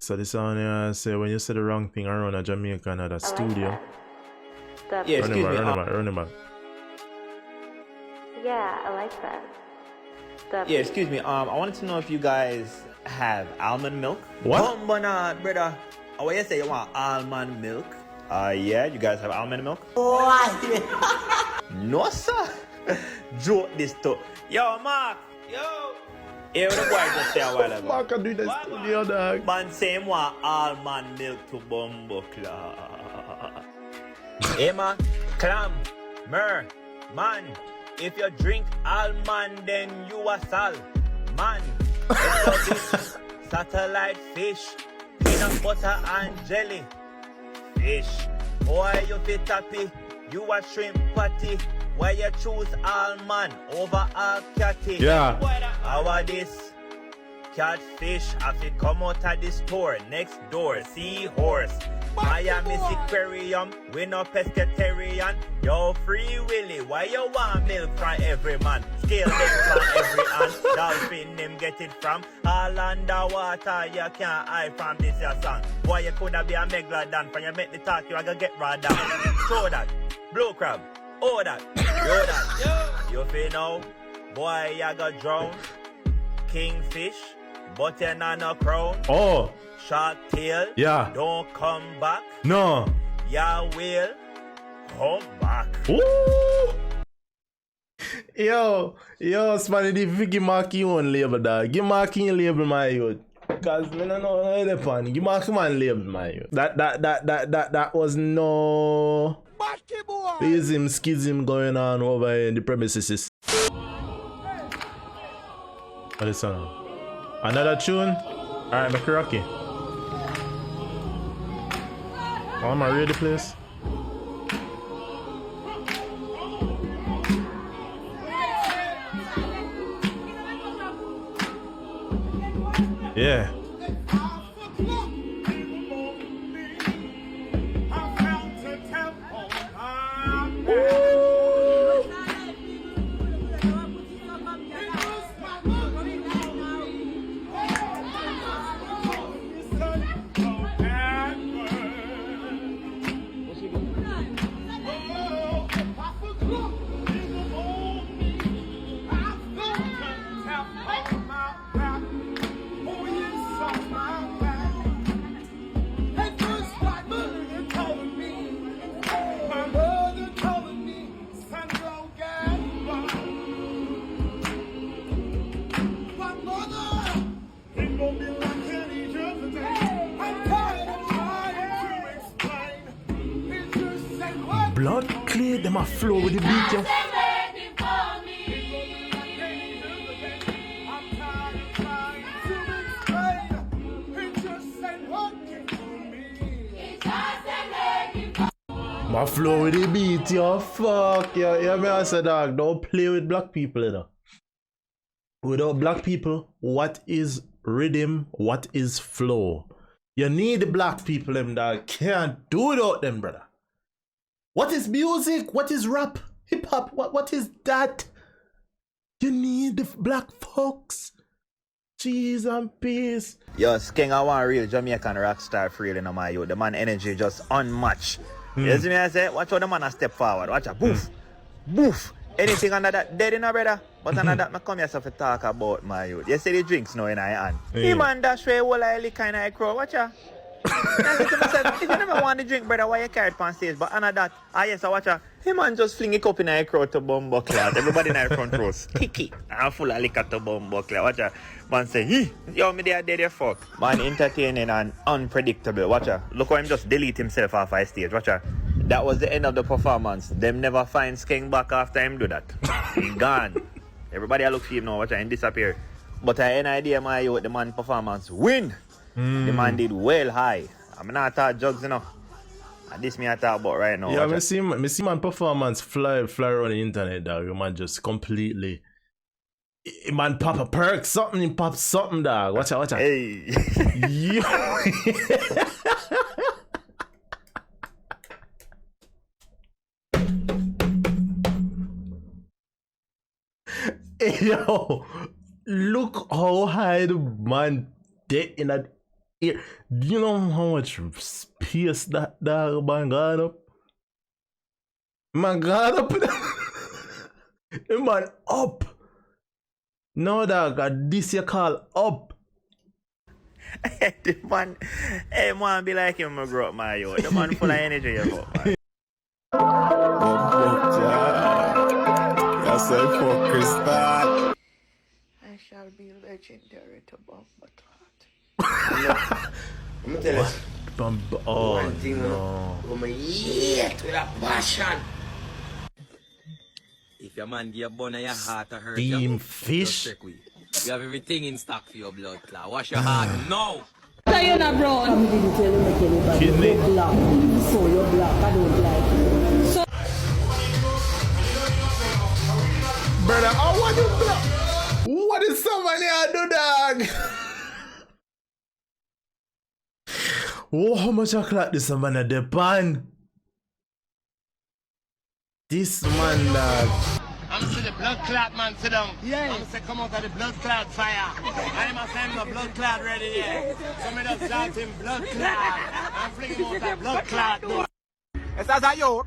So this one say when you say the wrong thing around a Jamaican at a studio. Yeah, Run him back. Yeah, I like that. Yeah, excuse me. I wanted to know if you guys have almond milk. What? Come on, brother. Oh, what you say? You want almond milk? Yeah, you guys have almond milk? No, sir. Joke this too. Yo, Mark. Yo. Here the boy just say a while ago. Mark can do the studio, dog. Man say him want almond milk to bumbo class. Hey, man. Clam. Myrrh. Man. If you drink almond, then you a sal. Man. Exotic. Satellite fish. Peanut butter and jelly. Fish. Boy, you fit happy. You a shrimp patty. Why you choose almond over all catty? Yeah. How are this? Catfish have to come out of the store. Next door, seahorse. Miami aquarium, we no pescatarian. Yo, Free Willy, why you want milk from every man? Scale them from every hand. Dolphin them get it from all underwater. You can't hide from this your song. Boy, you coulda be a megalodon. From you make the talk, you gonna get raw down. Show that, blue crab. Oh that, yo that, you feel now, boy you go drown. Kingfish, but you not no crown. Oh. Shark tail, Yeah. don't come back. No. Ya will come back. Ooh. Yo, Spanny, if you give Marky your own label, dog. Give Marky your label, my youth. Because I don't know how they're fun. Give Marky my label, my youth. That was no ism, schism going on over in the premises. What is that? Another tune? Alright, make it rocky. Oh, am I ready, please? Yeah. Blood clear, them a flow with the beat, yo. My flow with the beat, yo. Fuck, yo. Yeah, me I say, dog, don't play with black people, you know. Without black people, what is rhythm? What is flow? You need the black people, them, dog. Can't do without them, brother. What is music? What is rap? Hip hop? What is that? You need the black folks. Cheese and peace. Yo, Skeng, I want a real Jamaican rock star for real in my youth. The man energy just unmatched. You see me I say? Watch how the man a step forward. Watch a boof. Boof. Anything under that dead in a brother. But under that, I come here to talk about my youth. You see the drinks now in my hand. He man dash way whole I lick kind of crow. Watch ya. I said to myself, if you never want to drink, brother, why you carry it on stage? But under that, yes, I watch her. Hey man just fling a cup in a crowd to bumbo cloud. Everybody in the front row sticky. I'm full of liquor to bumbo cloud. Watch her. Man say, yo, me there, there, fuck. Man entertaining and unpredictable. Watch her. Look how him just delete himself off my stage. Watch her. That was the end of the performance. Them never find Skeng back after him do that. He gone. Everybody I look for him now. Watch her, him disappear. But I had an idea, my youth, the man performance win. The man did well high. I'm not talking jugs, you know. And this me I talk about right now. Yeah, me see man performance fly around the internet, dog. You man just completely. Man pop a perk, something, he pop something, dog. Watch out. Hey. Yo. Hey, yo. Look how high the man did in Do you know how much space that dog man got up? Man got up. The man up. No dog, this you call up. The man, hey man, be like him, I grow up my yo. The man full of energy, you know, man. That's a for Crystal. I shall be legendary to Bumba Clot. I'm gonna tell you Oh one thing. no. I'm a yet with a passion. If your man give you a bun and your heart to hurt Steam you, fish. just check we. We have everything in stock for your blood clot. Wash your heart now. Diana Brown. Didn't tell him make anybody Kidney. go black. So you're black, I don't like you. So Brother, I want to block. What is somebody I do, dog? Oh, how much I clock this man at the pan? This man, dog. I'm see the blood clot man sit down. Yeah. I'm say come out of the blood clot fire. I'm a send the blood clot ready here. So me just shout him blood clot. I'm fling him out that blood clot. Boy. It's as a youth,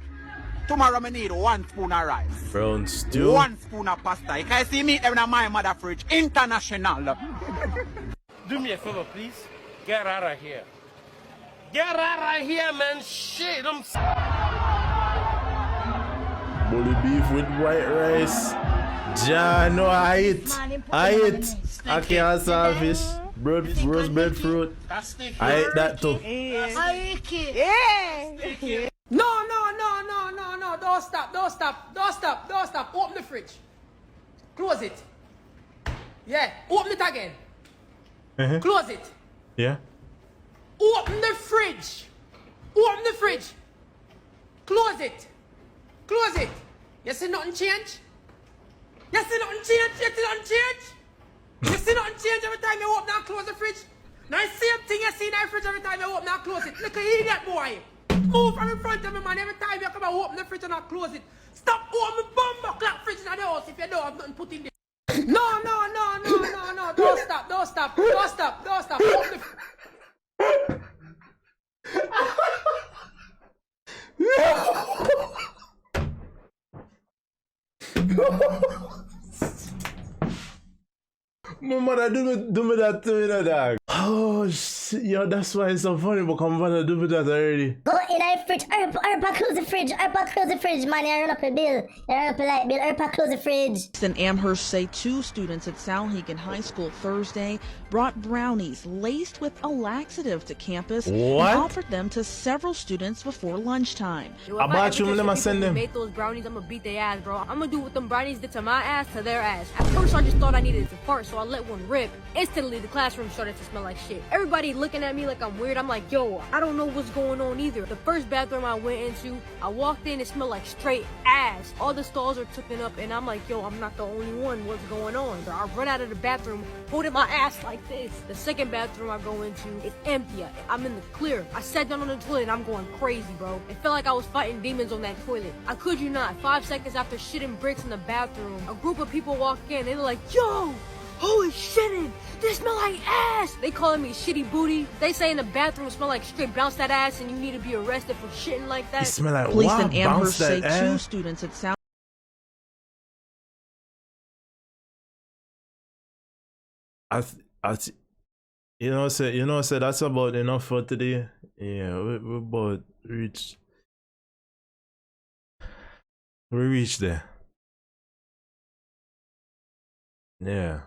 tomorrow I need 1 spoon of rice, Brown stew. 1 spoon of pasta. You can see me there in my mother fridge, international. Do me a favor, please. Get out of here. Get out of here, man. Shit, I'm. Bully beef with white rice. John, no, I eat. I can't selfish. Roast breadfruit. I eat that too. No. Don't stop. Open the fridge. Close it. Yeah, open it again. Close it. Yeah. Open the fridge. Close it. You see nothing change? You see nothing change every time you open and close the fridge? Now the same thing you see in the fridge every time you open and close it. Look at idiot boy. Move from in front of me, man. Every time you come and open the fridge and not close it. Stop opening bumbo clock fridge in the house if you don't have nothing put in there. No. Don't stop. Open the Mama, do me that to me, dog. Oh shit, yo, that's why it's so funny. But come on, do me that already. Go in our fridge. Erpa, close the fridge, man. You run up a bill. You run up a light bill. Erpa, close the fridge. And Amherst say 2 students at Salhegan High School Thursday brought brownies laced with a laxative to campus and offered them to several students before lunchtime. I bought you, let me send them. Made those brownies, I'm gonna beat their ass, bro. I'm gonna do what them brownies did to my ass to their ass. At first, I just thought I needed to fart, so I let one rip. Instantly, the classroom started to smell like shit. Everybody looking at me like I'm weird. I'm like, yo, I don't know what's going on either. The first bathroom I went into, I walked in, it smelled like straight ass. All the stalls are taken up, and I'm like, yo, I'm not the only one. What's going on? So I run out of the bathroom, holding my ass like this. The second bathroom I go into, it's empty. I'm in the clear. I sat down on the toilet, and I'm going crazy, bro. It felt like I was fighting demons on that toilet. I kid you not, 5 seconds after shitting bricks in the bathroom, a group of people walk in, and they're like, yo, who is shitting? This smell like ass. They calling me shitty booty. They say in the bathroom smell like straight bounce that ass and you need to be arrested for shitting like that. It smell like Police wow, in Amherst say 2 ass. students at South. You know, say that's about enough for today. Yeah, we about reached. We reached there. Yeah.